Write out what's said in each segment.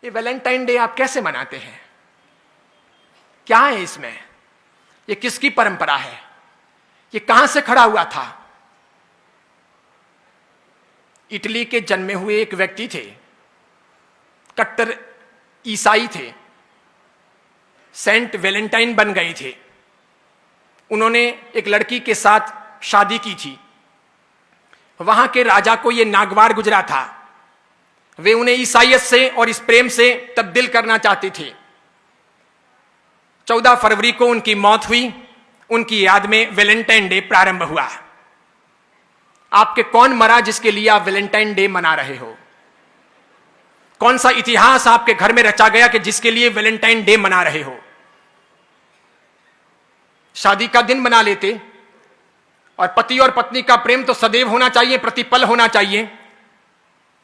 ये Valentine day आप कैसे मनाते हैं? क्या है इसमें? ये किसकी परंपरा है? ये कहां से खड़ा हुआ था? इटली के जन्मे हुए एक व्यक्ति थे, कट्टर ईसाई थे, सेंट वैलेंटाइन बन गए थे। उन्होंने एक लड़की के साथ शादी की थी। वहां के राजा को यह नागवार गुजरा था। वे उन्हें ईसाइयत से और इस प्रेम से तब्दील करना चाहते थे। 14 फरवरी को उनकी मौत हुई। उनकी याद में वैलेंटाइन डे प्रारंभ हुआ। आपके कौन मरा जिसके लिए आप वैलेंटाइन डे मना रहे हो? कौन सा इतिहास आपके घर में रचा गया कि जिसके लिए वैलेंटाइन डे मना रहे हो? शादी का दिन मना लेते। और पति और पत्नी का प्रेम तो सदैव होना चाहिए, प्रतिपल होना चाहिए।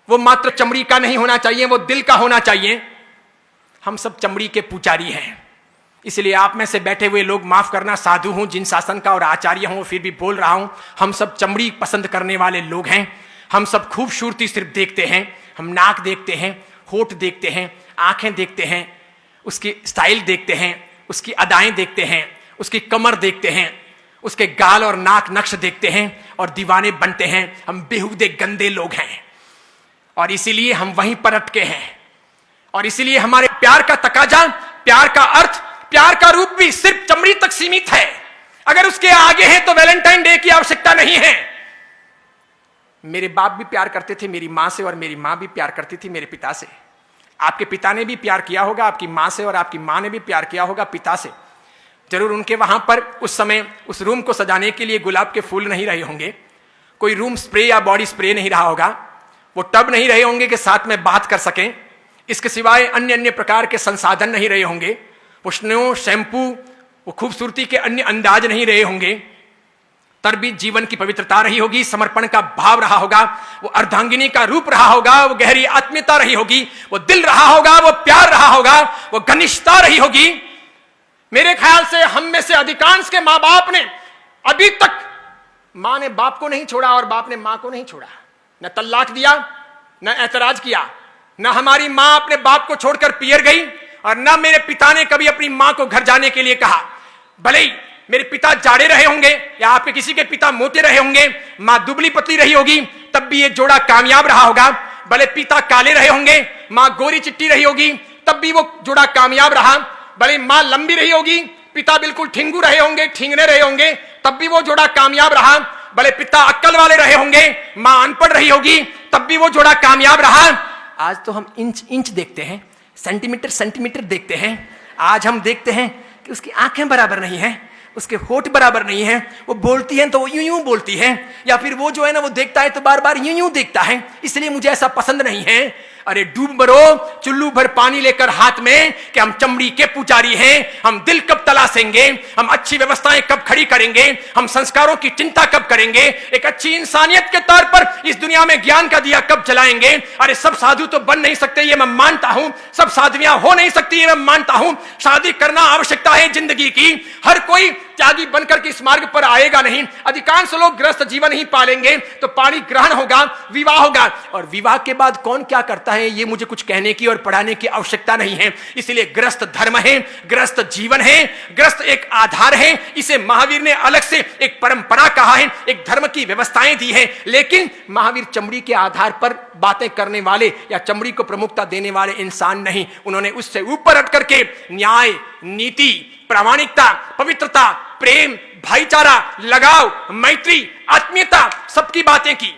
वो मात्र चमड़ी का नहीं होना चाहिए, वो दिल का होना चाहिए। हम सब चमड़ी के पुजारी हैं। इसलिए आप में से बैठे हुए लोग माफ करना, साधु हूं, जिन शासन का और आचार्य हूं, फिर भी बोल रहा हूं। हम सब चमड़ी पसंद करने वाले लोग हैं। हम सब खूबसूरती सिर्फ देखते हैं। हम नाक देखते हैं, होठ देखते हैं, आंखें देखते हैं, उसकी स्टाइल देखते हैं, उसकी अदाएं देखते हैं, उसकी कमर देखते हैं, उसके गाल और नाक नक्श देखते हैं और दीवाने बनते हैं। हम बेहुदे गंदे लोग हैं और इसीलिए हम वहीं पर अटके हैं। और इसीलिए हमारे प्यार का तकाजा, प्यार का अर्थ, प्यार का रूप भी सिर्फ चमड़ी तक सीमित है। अगर उसके आगे है तो वैलेंटाइन डे की आवश्यकता नहीं है। मेरे बाप भी प्यार करते थे मेरी मां से और मेरी मां भी प्यार करती थी मेरे पिता से। आपके पिता ने भी प्यार किया होगा आपकी मां से और आपकी मां ने भी प्यार किया होगा पिता से। जरूर उनके वहां पर उस समय उस रूम को सजाने के लिए गुलाब के फूल नहीं रहे होंगे, कोई रूम स्प्रे या बॉडी स्प्रे नहीं रहा होगा, वो टब नहीं रहे होंगे कि साथ में बात कर सकें। इसके सिवाय अन्य अन्य प्रकार के संसाधन नहीं रहे होंगे, वो स्नो, शैम्पू, वो खूबसूरती के अन्य अंदाज नहीं रहे होंगे। तर भी जीवन की पवित्रता रही होगी, समर्पण का भाव रहा होगा, वो अर्धांगिनी का रूप रहा होगा, वो गहरी आत्मीयता रही होगी, वो दिल रहा होगा, वो प्यार रहा होगा, वो घनिष्ठता रही होगी। मेरे ख्याल से हम में से अधिकांश के मां बाप ने अभी तक, मां ने बाप को नहीं छोड़ा और बाप ने मां को नहीं छोड़ा। न तल्लाक दिया, न ऐतराज किया। न हमारी मां अपने बाप को छोड़कर पियर गई और न मेरे पिता ने कभी अपनी मां को घर जाने के लिए कहा। भले ही मेरे पिता जाड़े रहे होंगे या आपके किसी के पिता मोटे रहे होंगे, मां दुबली पतली रही होगी, तब भी ये जोड़ा कामयाब रहा होगा। भले पिता काले रहे होंगे, मां गोरी चिट्टी रही होगी, तब भी वो जोड़ा कामयाब रहा। भले मां लंबी रही होगी, पिता बिल्कुल ठिंगू रहे होंगे, ठिंगने रहे होंगे, तब भी वो जोड़ा कामयाब रहा। भले पिता अक्कल वाले रहे होंगे, मां अनपढ़ रही होगी, तब भी वो जोड़ा कामयाब रहा। आज तो हम इंच इंच देखते हैं, सेंटीमीटर सेंटीमीटर देखते हैं। आज हम देखते हैं कि उसकी आंखें बराबर नहीं है, उसके होठ बराबर नहीं है, वो बोलती है तो वो यूं यूं बोलती है, या फिर वो जो है ना वो देखता है तो बार बार यूं यूं देखता है, इसलिए मुझे ऐसा पसंद नहीं है। अरे डूब मरो चुल्लू भर पानी लेकर हाथ में कि हम चमड़ी के पुजारी हैं। हम दिल कब तलाशेंगे, हम अच्छी व्यवस्थाएं कब खड़ी करेंगे, हम संस्कारों की चिंता कब करेंगे, एक अच्छी इंसानियत के तौर पर इस दुनिया में ज्ञान का दिया कब जलाएंगे। अरे सब साधु तो बन नहीं सकते ये मैं मानता हूं, सब साधवियां हो नहीं सकती ये मैं मानता हूं। शादी करना आवश्यकता है जिंदगी की। हर कोई त्यागी बनकर के इस मार्ग पर आएगा नहीं। अधिकांश लोग गृहस्थ जीवन ही पालेंगे तो पाणी ग्रहण होगा, विवाह होगा। और विवाह के बाद कौन क्या करता है ये मुझे कुछ कहने की और पढ़ाने की आवश्यकता नहीं है। इसलिए गृहस्थ धर्म है, गृहस्थ जीवन है, गृहस्थ एक आधार है। इसे महावीर ने अलग से एक परंपरा कहा है, एक धर्म की व्यवस्थाएं दी है। लेकिन महावीर चमड़ी के आधार पर बातें करने वाले या चमड़ी को प्रमुखता देने वाले इंसान नहीं। उन्होंने उससे ऊपर हट करके न्याय, नीति, प्रामाणिकता, पवित्रता, प्रेम, भाईचारा, लगाव, मैत्री, आत्मीयता, सबकी बातें की।